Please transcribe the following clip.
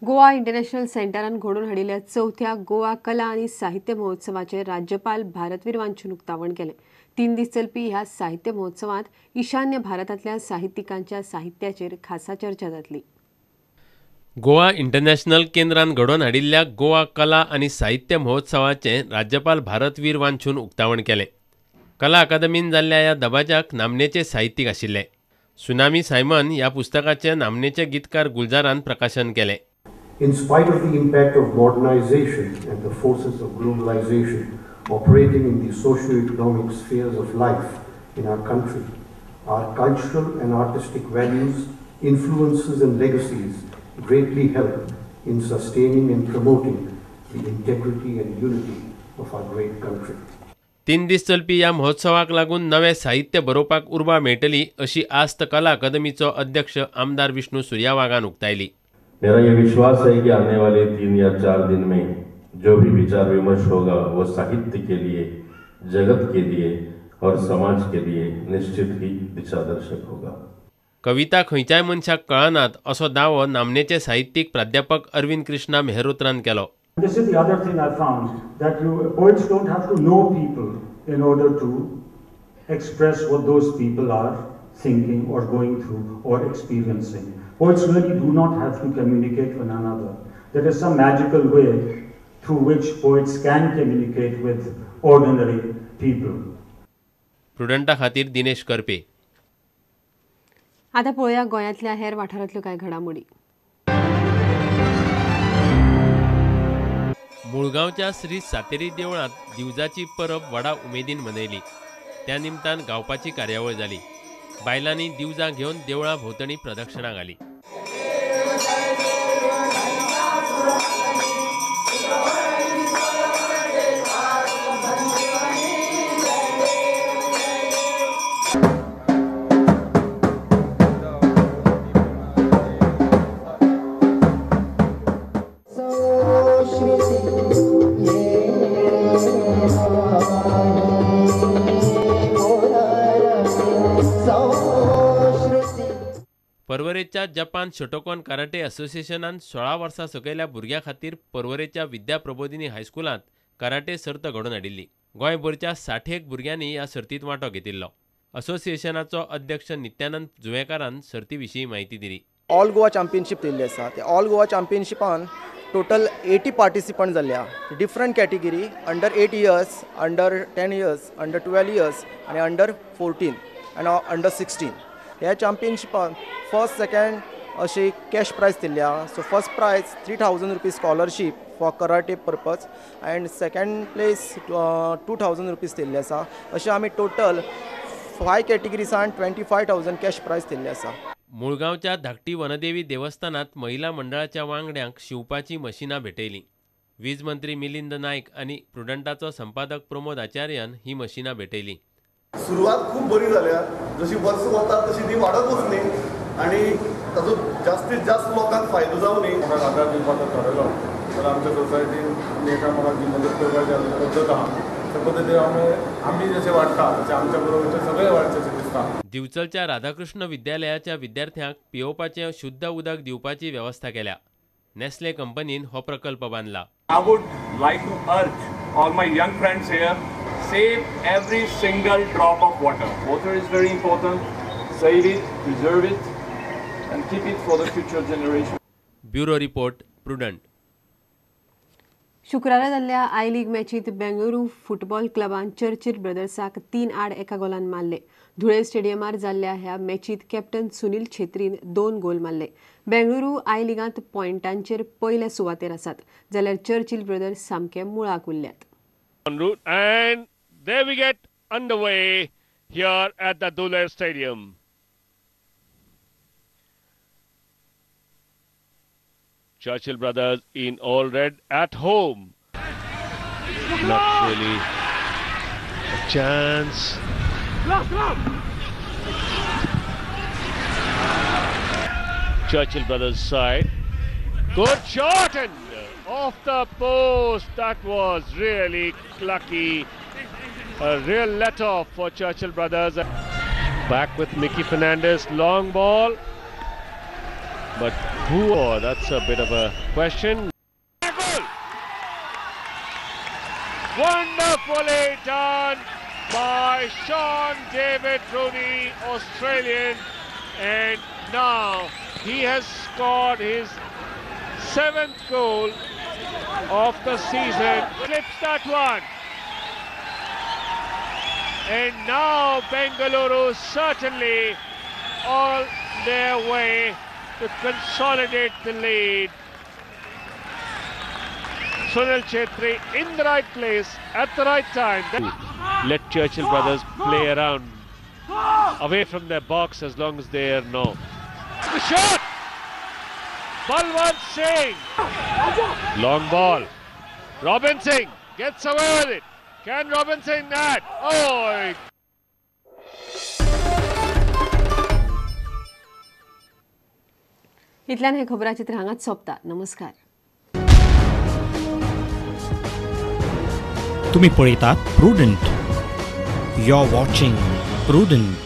Goa international सेंटरान घडोवन हाडिल्ल्या चौथ्या गोवा कला आनी साहित्य महोत्सवाचे राज्यपाल भारतवीर वांचून उक्तावण केले। 3 दीस चलपी ह्या साहित्य महोत्सवात ईशान्य भारतांतल्या साहित्यिकांच्या साहित्याचेर खासा चर्चा जातली। गोवा इंटरनॅशनल केंद्रान घडोवन हाडिल्ल्या गोवा कला आनी साहित्य महोत्सवाचे राज्यपाल भारतवीर वांचून उक्तावण केले। कला अकादमीन जाल्ल्या ह्या दबाज्याक नामनेचे साहित्यीक आशिल्ले। सुनामी सायमन ह्या पुस्तकाचे नामनेचे गीतकार गुलजारान प्रकाशन केले। In spite of the impact of modernization and the forces of globalization operating in the socio-economic spheres of life in our country, our cultural and artistic values, influences and legacies greatly help in sustaining and promoting the integrity and unity of our great country. 3 दीस चलपी ह्या महोत्सवाक लागून नवे साहित्य बरोवपाक उर्बा मेळटली अशी आस्त कला अकादमीचो अध्यक्ष आमदार विष्णू सुर्यावागान उक्तायली। मेरा ये विश्वास है कि आने वाले 3 या 4 दिन में जो भी विचार विमर्श होगा वो साहित्य के लिए, जगत के लिए और समाज के लिए निश्चित ही दिशादर्शक होगा। कविता खंयच्याय मनशाक कळनात असो दावो नामनेचे साहित्यीक प्राध्यापक अरविंद कृष्णा मेहरोत्रान केलो। This is the other thing I found, that poets don't have to know people in order to express what those people are thinking or going through or experiencing. Poets really do not have to communicate with one another. There is some magical way through which poets can communicate with ordinary people. प्रुडंटा खातीर दिनेश करपे। आता पळोवया गोंयांतल्या हेर वाठारांतल्यो कांय घडामोडी। मुळगांवच्या श्री सातेरी देवळांत दिवजाची परब व्हडा उमेदीन मनयली। त्या निमतान गावपाची कार्यावळ जाली। बायलांनी दिवजां घेवन देवळा भोंवतणी प्रदक्षिणा घाली। पर्वरेच्या जपान शोटोकॉन कराटे असोसिएशनान 16 वर्सां सकयल्या भुरग्यां खातीर पर्वरेच्या विद्या प्रबोधिनी हायस्कुलांत कराटे सर्त घडोवन हाडिल्ली। गोंयभरच्या 60 भुरग्यांनी ह्या सर्तींत वांटो घेतिल्लो। असोसिएशनाचो अध्यक्ष नित्यानंद जुवेकारान सर्ती विशीं माहिती दिली। ऑल गोवा चॅम्पियनशीप दिल्ली आसा। त्या ऑल गोवा चॅम्पियनशिपान टोटल 80 पार्टिसिपंट जाल्ल्या। Different category under 8 years, under 10 years, under 12 years आनी अंडर 14 आनी अंडर 16। ह्या चॅम्पियनशिपान फर्स्ट सेकंड अशी कॅश प्रायज दिल्ल्या। So first prize 3000 rupees scholarship for karate purpose and second place 2000 rupees दिल्ले आसा। अशें आमी टोटल 5 कॅटेगरीसान 25000 कॅश प्रायज दिल्ले आसा। मुळगांवच्या धाकटी वनदेवी देवस्थानात महिला मंडळाच्या वांगड्यांक शिवपाची मशिनां भेटयलीं। वीज मंत्री मिलिंद नायक आनी प्रुडंटाचो संपादक प्रमोद आचार्यान ही मशिनां भेटयलीं। सुरुवात खूप बरी जाल्या। जशी वर्स वतात तशी ती वाढत वचली आणि ताजो जास्तीत जास्त लोकांक फायदो जावनी म्हाका आदार दिवपाचो ठरयलो। तर आमच्या सोसायटीन एकामेकाक जी मदत करपाची पद्दत आहा त्या पद्दतीन आमी जशें वाडटा तशें आमच्या बरोबरचे सगळे वाडचे अशें दिसता। दिवचलच्या राधाकृष्ण विद्यालयाच्या विद्यार्थ्यांक पियेवपाचें शुद्ध उदक दिवपाची वेवस्था केल्या। नेस्ले कंपनीन हो प्रकल्प बांदला। I would like to urge all my young friends here, save every single drop of water. Water is very important. Save it, preserve it, and keep it for the future generation. Bureau report Prudent. शुक्रारा जाल्ल्या I league मॅचीत Bengaluru football क्लबान Churchill ब्रदर्साक 3-8 गोलान मारले। धुळे स्टेडियमार जाल्ल्या ह्या मॅचीत कॅप्टन सुनील छेत्रीन 2 गोल मारले। बेंगळुरू आय लीगांत पॉयंटांचेर पयल्या सुवातेर आसात, जाल्यार चर्चिल ब्रदर्स सामके मुळाक उरल्यात। And there we get underway here at the Dhule Stadium. Churchill Brothers in all red at home. Not really a chance. Churchill Brothers side. Good shot and off the post. That was really lucky. A real let-off for Churchill Brothers. Back with Mickey Fernandez. Long ball. But who? Oh, that's a bit of a question. Goal! Wonderfully done by Sean David Rooney, Australian, and now he has scored his 7th goal of the season. Clips that one. And now Bengaluru certainly on their way to consolidate the lead. Sunil Chhetri in the right place at the right time. Let Churchill brothers play around away from their box as long as they know. The shot! Balwant Singh! Long ball. Robin Singh gets away with it. Can Robin Singh that? Oh! इतल्यान हे खबराचित्र हांगाच सोंपता. नमस्कार. तुम्ही पळयतात Prudent. You are watching prudent.